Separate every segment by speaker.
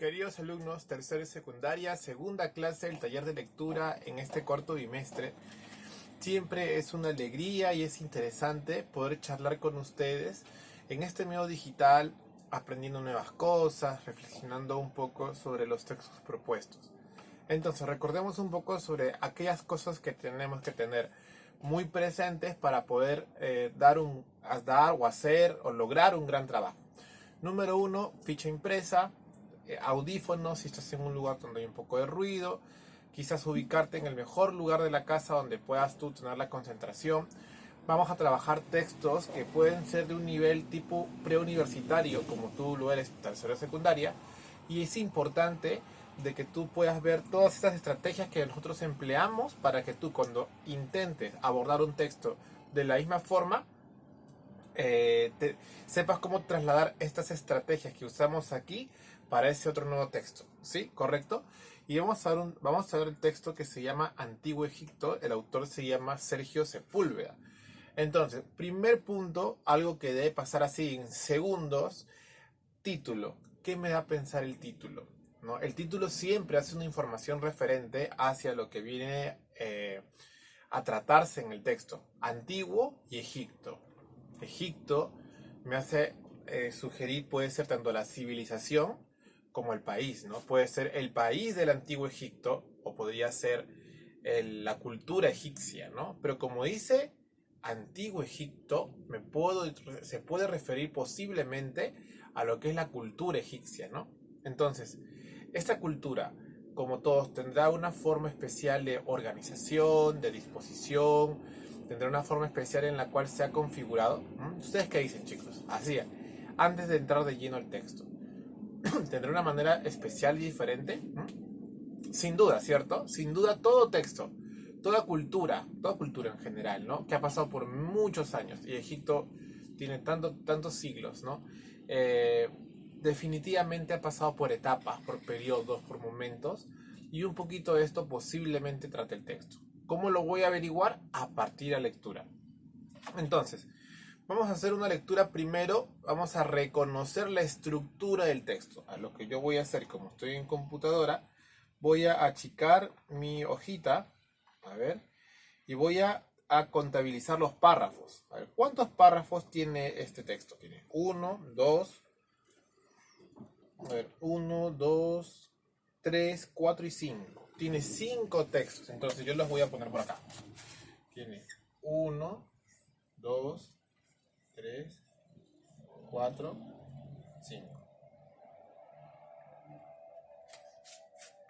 Speaker 1: Queridos alumnos, tercero y secundaria, segunda clase del taller de lectura en este cuarto bimestre. Siempre es una alegría y es interesante poder charlar con ustedes en este medio digital, aprendiendo nuevas cosas, reflexionando un poco sobre los textos propuestos. Entonces, recordemos un poco sobre aquellas cosas que tenemos que tener muy presentes para poder dar o hacer o lograr un gran trabajo. Número 1, ficha impresa. Audífonos si estás en un lugar donde hay un poco de ruido, quizás ubicarte en el mejor lugar de la casa donde puedas tú tener la concentración. Vamos a trabajar textos que pueden ser de un nivel tipo preuniversitario, como tú lo eres tercero de secundaria, y es importante de que tú puedas ver todas estas estrategias que nosotros empleamos para que tú, cuando intentes abordar un texto de la misma forma, sepas cómo trasladar estas estrategias que usamos aquí para ese otro nuevo texto, ¿sí? ¿Correcto? Y vamos a ver el texto que se llama Antiguo Egipto. El autor se llama Sergio Sepúlveda. Entonces, primer punto, algo que debe pasar así en segundos: título. ¿Qué me da a pensar el título? ¿No? El título siempre hace una información referente hacia lo que viene a tratarse en el texto. Antiguo y Egipto. Egipto me hace sugerir, puede ser tanto la civilización como el país, ¿no? Puede ser el país del antiguo Egipto o podría ser la cultura egipcia, ¿no? Pero como dice antiguo Egipto, se puede referir posiblemente a lo que es la cultura egipcia, ¿no? Entonces, esta cultura, como todos, tendrá una forma especial de organización, de disposición, tendrá una forma especial en la cual se ha configurado. ¿Ustedes qué dicen, chicos? Así, antes de entrar de lleno al texto. ¿Tendrá una manera especial y diferente? Sin duda, ¿cierto? Sin duda, todo texto, toda cultura en general, ¿no? Que ha pasado por muchos años, y Egipto tiene tantos siglos, ¿no? Definitivamente ha pasado por etapas, por periodos, por momentos, y un poquito de esto posiblemente trate el texto. ¿Cómo lo voy a averiguar? A partir de la lectura. Entonces, vamos a hacer una lectura primero, vamos a reconocer la estructura del texto. A lo que yo voy a hacer, como estoy en computadora, voy a achicar mi hojita, a ver, y voy a contabilizar los párrafos. A ver, ¿cuántos párrafos tiene este texto? Tiene 1, 2, 3, 4 y 5. Tiene 5 textos, entonces yo los voy a poner por acá. Tiene 1, 2, 3, 4, 5.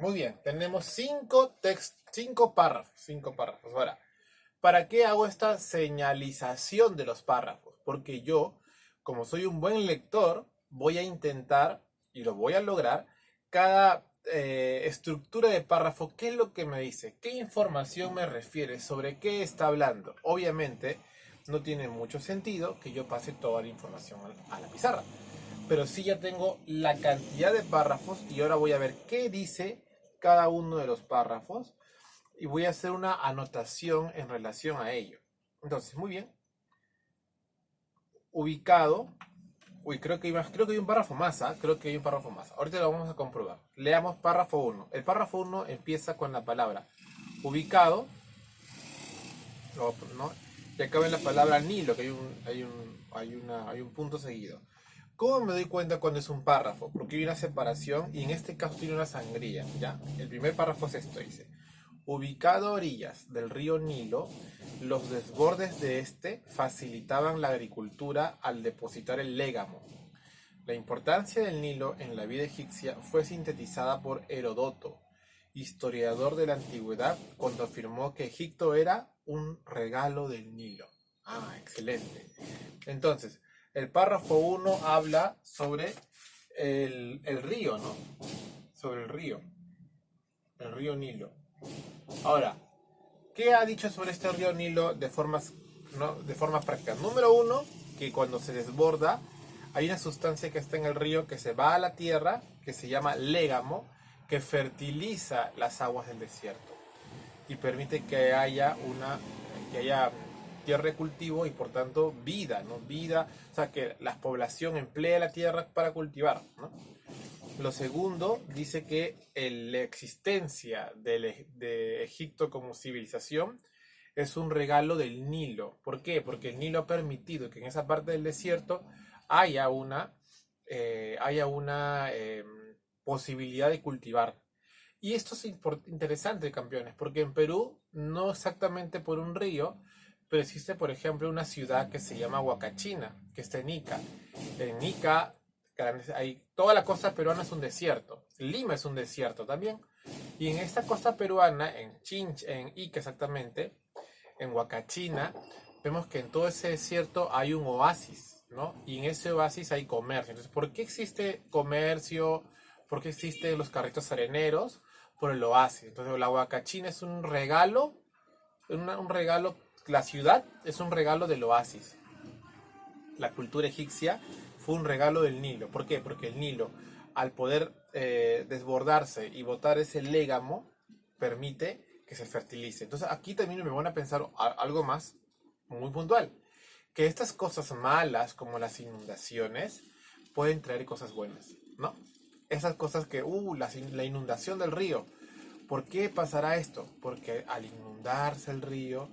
Speaker 1: Muy bien, tenemos 5 párrafos. 5 párrafos. Ahora, ¿para qué hago esta señalización de los párrafos? Porque yo, como soy un buen lector, voy a intentar, y lo voy a lograr, cada estructura de párrafo, ¿qué es lo que me dice? ¿Qué información me refiere? ¿Sobre qué está hablando? Obviamente, no tiene mucho sentido que yo pase toda la información a la pizarra. Pero sí ya tengo la cantidad de párrafos y ahora voy a ver qué dice cada uno de los párrafos y voy a hacer una anotación en relación a ello. Entonces, muy bien. Ubicado. Uy, creo que hay un párrafo más, ¿ah? Creo que hay un párrafo más. Ahorita lo vamos a comprobar. Leamos párrafo 1. El párrafo 1 empieza con la palabra ubicado, ¿no? Y acaba en la palabra Nilo, que hay un punto seguido. ¿Cómo me doy cuenta cuando es un párrafo? Porque hay una separación y en este caso tiene una sangría, ¿ya? El primer párrafo es esto, dice: ubicado a orillas del río Nilo, los desbordes de este facilitaban la agricultura al depositar el légamo. La importancia del Nilo en la vida egipcia fue sintetizada por Heródoto, historiador de la antigüedad, cuando afirmó que Egipto era un regalo del Nilo. Ah, excelente. Entonces, el párrafo 1 habla sobre el río, ¿no? Sobre el río Nilo. Ahora, ¿qué ha dicho sobre este río Nilo de formas prácticas? Número 1, que cuando se desborda, hay una sustancia que está en el río que se va a la tierra, que se llama légamo, que fertiliza las aguas del desierto y permite que haya tierra de cultivo y por tanto vida, ¿no? Vida, o sea, que la población emplea la tierra para cultivar, ¿no? Lo segundo dice que la existencia de Egipto como civilización es un regalo del Nilo. ¿Por qué? Porque el Nilo ha permitido que en esa parte del desierto haya una posibilidad de cultivar. Y esto es interesante, campeones, porque en Perú, no exactamente por un río, pero existe, por ejemplo, una ciudad que se llama Huacachina, que está en Ica. En Ica, toda la costa peruana es un desierto. Lima es un desierto también. Y en esta costa peruana, en Ica exactamente, en Huacachina, vemos que en todo ese desierto hay un oasis, ¿no? Y en ese oasis hay comercio. Entonces, ¿por qué existe comercio? ¿Por qué existen los carritos areneros? Por el oasis. Entonces, la Huacachina es un regalo, la ciudad es un regalo del oasis. La cultura egipcia fue un regalo del Nilo. ¿Por qué? Porque el Nilo, al poder desbordarse y botar ese légamo, permite que se fertilice. Entonces aquí también me van a pensar algo más muy puntual, que estas cosas malas como las inundaciones pueden traer cosas buenas, ¿no? Esas cosas que, la inundación del río. ¿Por qué pasará esto? Porque al inundarse el río,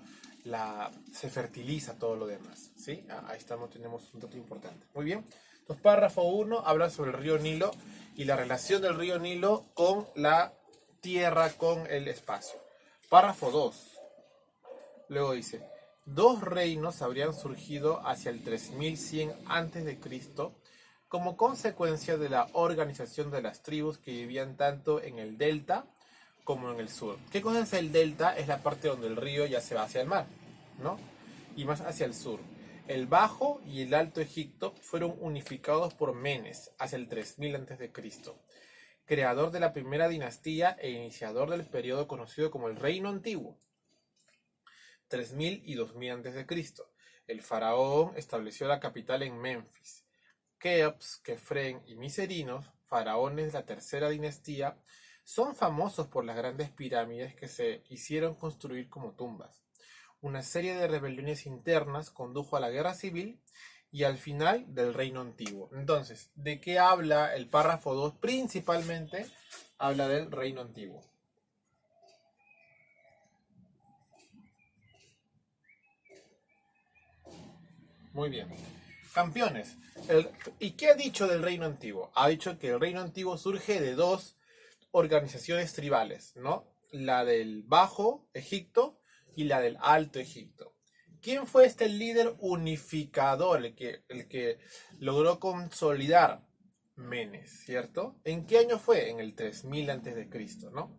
Speaker 1: se fertiliza todo lo demás, ¿sí? Ahí estamos, tenemos un dato importante. Muy bien. Entonces, párrafo 1 habla sobre el río Nilo y la relación del río Nilo con la tierra, con el espacio. Párrafo 2. Luego dice, dos reinos habrían surgido hacia el 3100 a.C. como consecuencia de la organización de las tribus que vivían tanto en el delta como en el sur. ¿Qué cosa es el delta? Es la parte donde el río ya se va hacia el mar, ¿no? Y más hacia el sur. El Bajo y el Alto Egipto fueron unificados por Menes hacia el 3000 a.C., creador de la primera dinastía e iniciador del periodo conocido como el Reino Antiguo. 3000 y 2000 a.C. El faraón estableció la capital en Memphis. Keops, Kefren y Miserinos, faraones de la tercera dinastía, son famosos por las grandes pirámides que se hicieron construir como tumbas. Una serie de rebeliones internas condujo a la guerra civil y al final del Reino Antiguo. Entonces, ¿de qué habla el párrafo 2? Principalmente habla del Reino Antiguo. Muy bien. Campeones. ¿Y qué ha dicho del Reino Antiguo? Ha dicho que el Reino Antiguo surge de dos organizaciones tribales, ¿no? La del Bajo Egipto y la del Alto Egipto. ¿Quién fue este líder unificador, el que logró consolidar? Menes, ¿cierto? ¿En qué año fue? En el 3000 a.C., ¿no?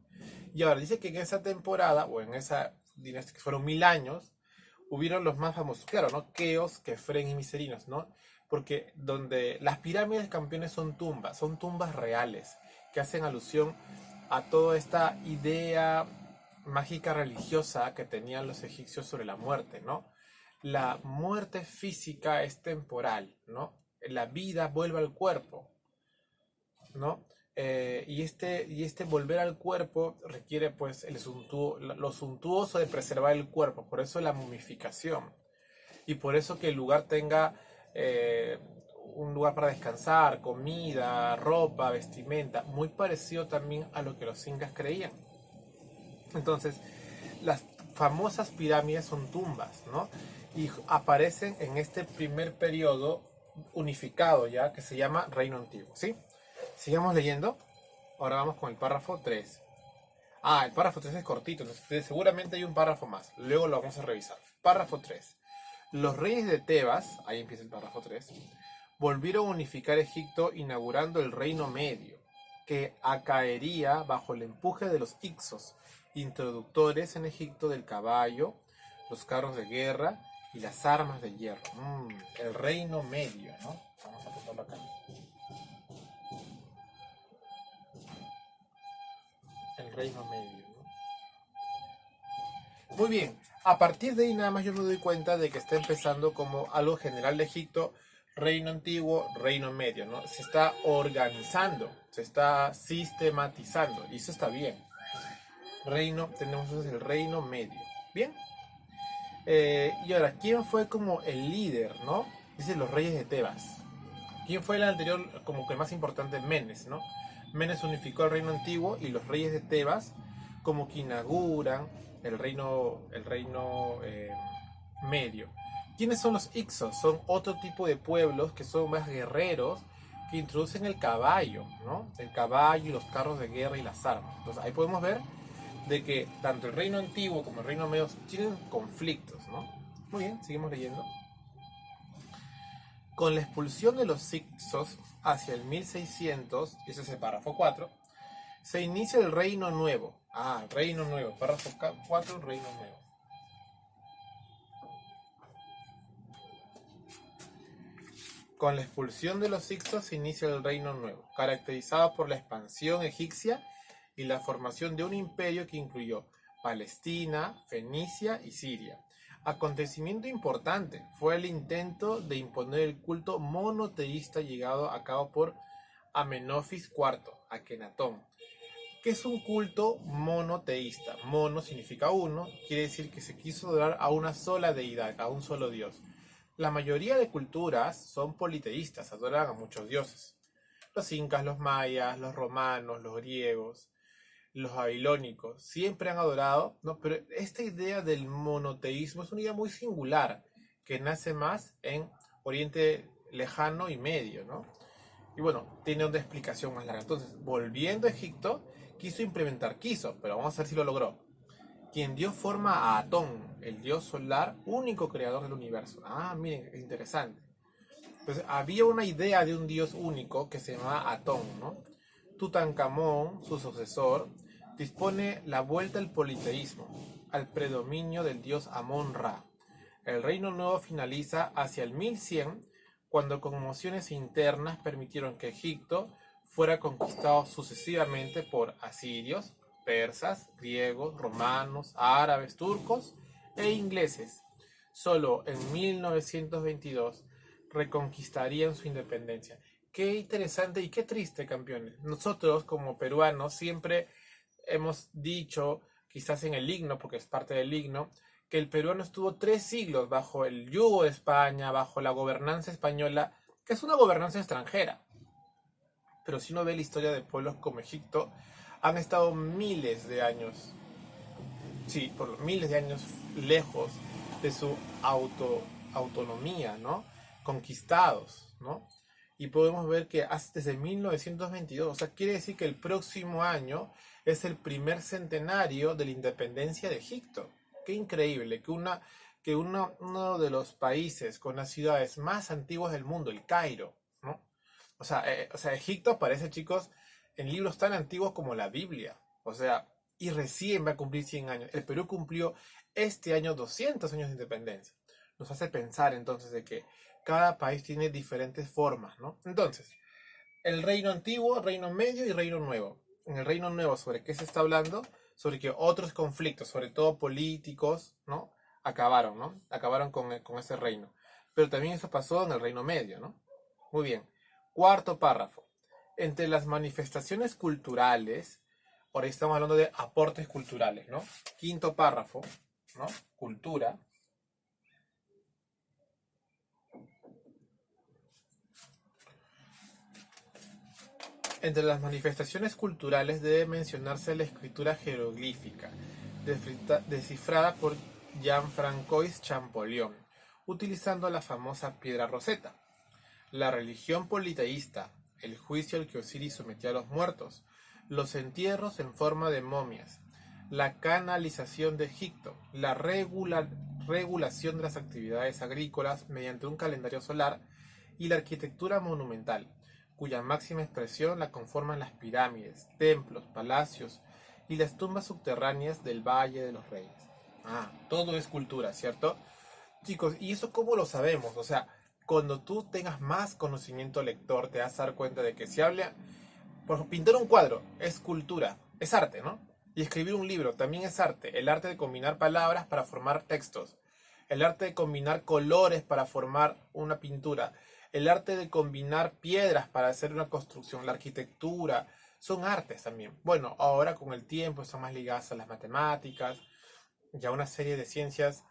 Speaker 1: Y ahora dice que en esa temporada, o en esa dinastía, que fueron 1000 años, hubieron los más famosos, claro, ¿no? Keos, Kefren y Miserinos, ¿no? Porque donde las pirámides, campeones, son tumbas reales, que hacen alusión a toda esta idea mágica religiosa que tenían los egipcios sobre la muerte, ¿no? La muerte física es temporal, ¿no? La vida vuelve al cuerpo, ¿no? Y este volver al cuerpo requiere pues lo suntuoso de preservar el cuerpo, por eso la momificación. Y por eso que el lugar tenga un lugar para descansar, comida, ropa, vestimenta, muy parecido también a lo que los incas creían. Entonces, las famosas pirámides son tumbas, ¿no? Y aparecen en este primer periodo unificado ya, que se llama Reino Antiguo, ¿sí? Sigamos leyendo. Ahora vamos con el párrafo 3. El párrafo 3 es cortito, entonces seguramente hay un párrafo más. Luego lo vamos a revisar. Párrafo 3. Los reyes de Tebas, ahí empieza el párrafo 3, volvieron a unificar Egipto inaugurando el Reino Medio, que acaería bajo el empuje de los Hicsos, introductores en Egipto del caballo, los carros de guerra y las armas de hierro. El Reino Medio, ¿no? Vamos a apuntarlo acá. El Reino Medio, ¿no? Muy bien, a partir de ahí nada más yo me doy cuenta de que está empezando como algo general de Egipto, Reino Antiguo, Reino Medio, ¿no? Se está organizando, se está sistematizando y eso está bien. Tenemos entonces el Reino Medio, ¿bien? Y ahora, ¿quién fue como el líder, no? Dice los reyes de Tebas. ¿Quién fue el anterior, como que más importante? Menes, ¿no? Menes unificó el reino antiguo y los reyes de Tebas como que inauguran el reino medio. ¿Quiénes son los Ixos? Son otro tipo de pueblos que son más guerreros, que introducen el caballo, ¿no? El caballo y los carros de guerra y las armas. Entonces ahí podemos ver de que tanto el reino antiguo como el reino medio tienen conflictos, ¿no? Muy bien, seguimos leyendo. Con la expulsión de los Ixos hacia el 1600, y ese es el párrafo 4, se inicia el reino nuevo. Reino nuevo, párrafo 4, reino nuevo. Con la expulsión de los Ixos se inicia el reino nuevo, caracterizado por la expansión egipcia y la formación de un imperio que incluyó Palestina, Fenicia y Siria. Acontecimiento importante fue el intento de imponer el culto monoteísta llegado a cabo por Amenofis IV, Akenatón. ¿Qué es un culto monoteísta? Mono significa uno, quiere decir que se quiso adorar a una sola deidad, a un solo dios. La mayoría de culturas son politeístas, adoran a muchos dioses. Los incas, los mayas, los romanos, los griegos, los babilónicos, siempre han adorado, ¿no? Pero esta idea del monoteísmo es una idea muy singular, que nace más en Oriente Lejano y Medio, ¿no? Y bueno, tiene una explicación más larga. Entonces, volviendo a Egipto, pero vamos a ver si lo logró. Quien dio forma a Atón, el dios solar, único creador del universo. Miren, es interesante. Entonces, había una idea de un dios único que se llamaba Atón, ¿no? Tutankamón, su sucesor, dispone la vuelta al politeísmo, al predominio del dios Amón-Ra. El reino nuevo finaliza hacia el 1100, cuando conmociones internas permitieron que Egipto fuera conquistado sucesivamente por asirios, persas, griegos, romanos, árabes, turcos e ingleses. Solo en 1922 reconquistarían su independencia. Qué interesante y qué triste, campeones. Nosotros como peruanos siempre hemos dicho, quizás en el himno, porque es parte del himno, que el peruano estuvo 3 siglos bajo el yugo de España, bajo la gobernanza española, que es una gobernanza extranjera. Pero si uno ve la historia de pueblos como Egipto, han estado miles de años, sí, por miles de años lejos de su autonomía, ¿no? Conquistados, ¿no? Y podemos ver que desde 1922, o sea, quiere decir que el próximo año es el primer centenario de la independencia de Egipto. Qué increíble que uno de los países con las ciudades más antiguas del mundo, el Cairo, ¿no? O sea, Egipto aparece, chicos, en libros tan antiguos como la Biblia. O sea, y recién va a cumplir 100 años. El Perú cumplió este año 200 años de independencia. Nos hace pensar entonces de que cada país tiene diferentes formas, ¿no? Entonces, el reino antiguo, reino medio y reino nuevo. En el reino nuevo, ¿sobre qué se está hablando? Sobre que otros conflictos, sobre todo políticos, ¿no? Acabaron, ¿no? Acabaron con ese reino. Pero también eso pasó en el reino medio, ¿no? Muy bien. Cuarto párrafo. Entre las manifestaciones culturales, ahora estamos hablando de aportes culturales, ¿no? Quinto párrafo, ¿no? Cultura. Entre las manifestaciones culturales debe mencionarse la escritura jeroglífica, descifrada por Jean-Francois Champollion, utilizando la famosa piedra Rosetta. La religión politeísta, el juicio al que Osiris sometió a los muertos, los entierros en forma de momias, la canalización de Egipto, la regulación de las actividades agrícolas mediante un calendario solar y la arquitectura monumental, cuya máxima expresión la conforman las pirámides, templos, palacios y las tumbas subterráneas del Valle de los Reyes. Todo es cultura, ¿cierto? Chicos, ¿y eso cómo lo sabemos? O sea, cuando tú tengas más conocimiento lector, te vas a dar cuenta de que si habla, por pintar un cuadro es cultura, es arte, ¿no? Y escribir un libro también es arte, el arte de combinar palabras para formar textos, el arte de combinar colores para formar una pintura, el arte de combinar piedras para hacer una construcción, la arquitectura, son artes también. Bueno, ahora con el tiempo están más ligadas a las matemáticas y a una serie de ciencias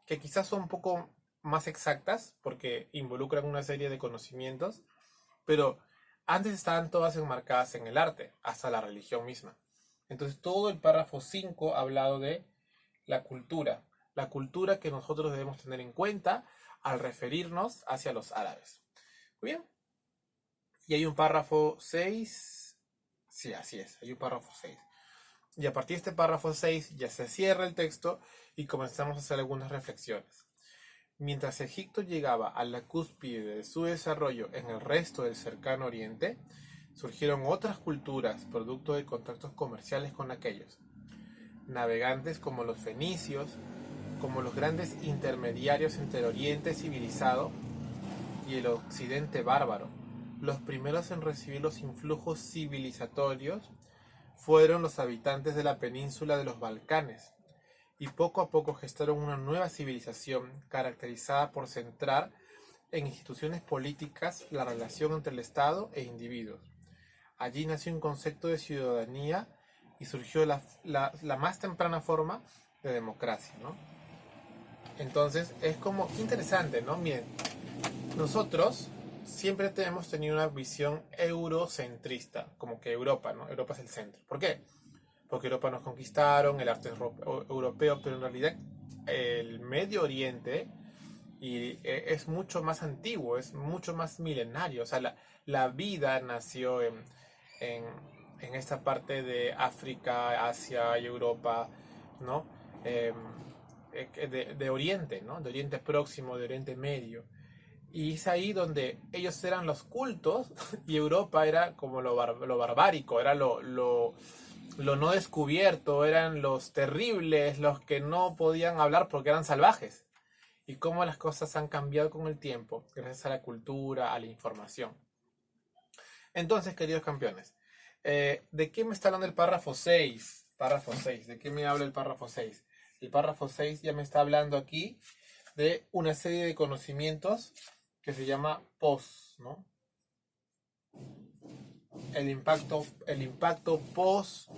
Speaker 1: que quizás son un poco más exactas porque involucran una serie de conocimientos, pero antes estaban todas enmarcadas en el arte, hasta la religión misma. Entonces todo el párrafo 5 ha hablado de la cultura que nosotros debemos tener en cuenta al referirnos hacia los árabes. Muy bien. Y hay un párrafo 6. Sí, así es, hay un párrafo 6. Y a partir de este párrafo 6 ya se cierra el texto y comenzamos a hacer algunas reflexiones. Mientras Egipto llegaba a la cúspide de su desarrollo en el resto del cercano oriente, surgieron otras culturas producto de contactos comerciales con aquellos. Navegantes como los fenicios, como los grandes intermediarios entre el oriente civilizado y el occidente bárbaro. Los primeros en recibir los influjos civilizatorios fueron los habitantes de la península de los Balcanes, y poco a poco gestaron una nueva civilización caracterizada por centrar en instituciones políticas la relación entre el Estado e individuos. Allí nació un concepto de ciudadanía y surgió la más temprana forma de democracia, ¿no? Entonces es como interesante, ¿no? Miren, nosotros siempre hemos tenido una visión eurocentrista, como que Europa, ¿no? Europa es el centro. ¿Por qué? Porque Europa nos conquistaron, el arte es europeo, pero en realidad el Medio Oriente es mucho más antiguo, es mucho más milenario. O sea, la vida nació en esta parte de África, Asia y Europa, ¿no? De Oriente, ¿no? De Oriente Próximo, de Oriente Medio. Y es ahí donde ellos eran los cultos y Europa era como lo barbárico, era lo no descubierto, eran los terribles, los que no podían hablar porque eran salvajes. Y cómo las cosas han cambiado con el tiempo, gracias a la cultura, a la información. Entonces, queridos campeones, ¿de qué me está hablando el párrafo 6? Párrafo 6, ¿de qué me habla el párrafo 6? El párrafo 6 ya me está hablando aquí de una serie de conocimientos que se llama post, ¿no? El impacto post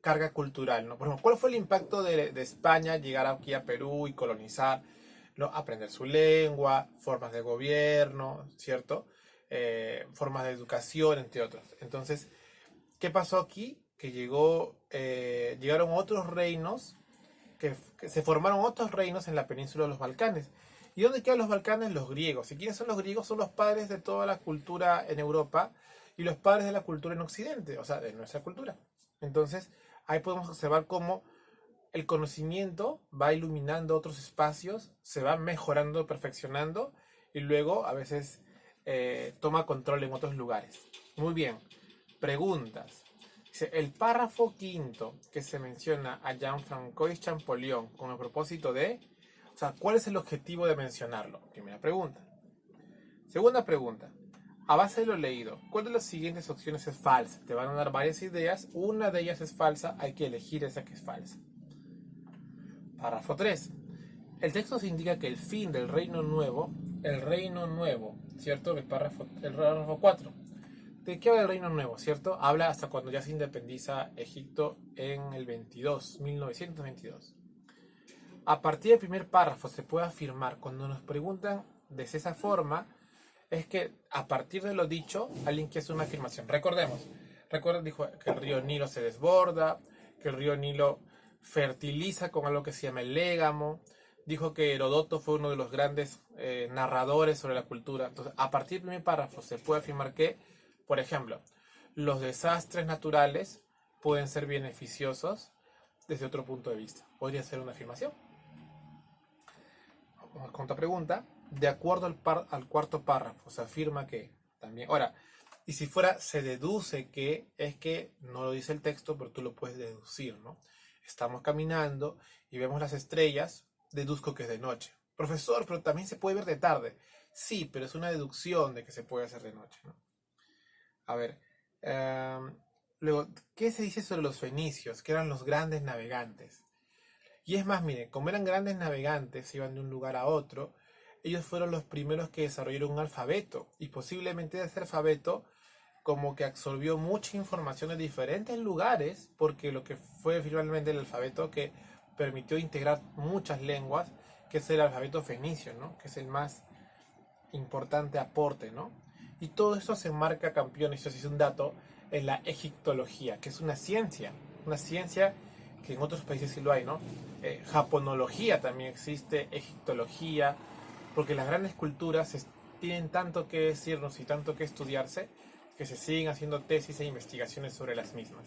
Speaker 1: carga cultural, ¿no? Por ejemplo, ¿cuál fue el impacto de España llegar aquí a Perú y colonizar, ¿no? Aprender su lengua, formas de gobierno, ¿cierto? Formas de educación, entre otros. Entonces, ¿qué pasó aquí? Que llegaron otros reinos, que se formaron otros reinos en la península de los Balcanes. ¿Y dónde quedan los Balcanes? Los griegos. ¿Y quiénes son los griegos? Son los padres de toda la cultura en Europa y los padres de la cultura en Occidente, o sea, de nuestra cultura. Entonces, ahí podemos observar cómo el conocimiento va iluminando otros espacios, se va mejorando, perfeccionando y luego a veces toma control en otros lugares. Muy bien, preguntas. El párrafo quinto que se menciona a Jean-François Champollion con el propósito de... O sea, ¿cuál es el objetivo de mencionarlo? Primera pregunta. Segunda pregunta. A base de lo leído, ¿cuál de las siguientes opciones es falsa? Te van a dar varias ideas. Una de ellas es falsa. Hay que elegir esa que es falsa. Párrafo 3. El texto se indica que el fin del reino nuevo, ¿cierto? El párrafo 4. ¿De qué habla el reino nuevo, cierto? Habla hasta cuando ya se independiza Egipto en el 1922. A partir del primer párrafo se puede afirmar, cuando nos preguntan de esa forma, es que a partir de lo dicho, alguien quiere hacer una afirmación. Dijo que el río Nilo se desborda, que el río Nilo fertiliza con algo que se llama el légamo. Dijo que Herodoto fue uno de los grandes narradores sobre la cultura. Entonces, a partir del primer párrafo se puede afirmar que, por ejemplo, los desastres naturales pueden ser beneficiosos desde otro punto de vista. Podría ser una afirmación. Vamos con otra pregunta. De acuerdo al cuarto párrafo, se afirma que también... Ahora, y si fuera, se deduce que es que no lo dice el texto, pero tú lo puedes deducir, ¿no? Estamos caminando y vemos las estrellas, deduzco que es de noche. Profesor, pero también se puede ver de tarde. Sí, pero es una deducción de que se puede hacer de noche, ¿no? A ver, luego, ¿qué se dice sobre los fenicios? Que eran los grandes navegantes. Y es más, miren, como eran grandes navegantes, iban de un lugar a otro, ellos fueron los primeros que desarrollaron un alfabeto. Y posiblemente ese alfabeto como que absorbió mucha información de diferentes lugares, porque lo que fue finalmente el alfabeto que permitió integrar muchas lenguas que es el alfabeto fenicio, ¿no? Que es el más importante aporte, ¿no? Y todo esto se enmarca, campeón, esto sí es un dato, en la egiptología, que es una ciencia que en otros países sí lo hay, ¿no? Japonología también existe, egiptología, porque las grandes culturas tienen tanto que decirnos y tanto que estudiarse, que se siguen haciendo tesis e investigaciones sobre las mismas.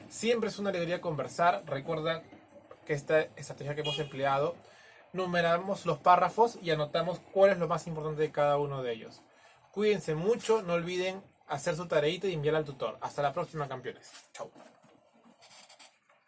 Speaker 1: Siempre es una alegría conversar. Recuerda que esta estrategia que hemos empleado, numeramos los párrafos y anotamos cuál es lo más importante de cada uno de ellos. Cuídense mucho, no olviden hacer su tareita y enviarla al tutor. Hasta la próxima, campeones. Chau.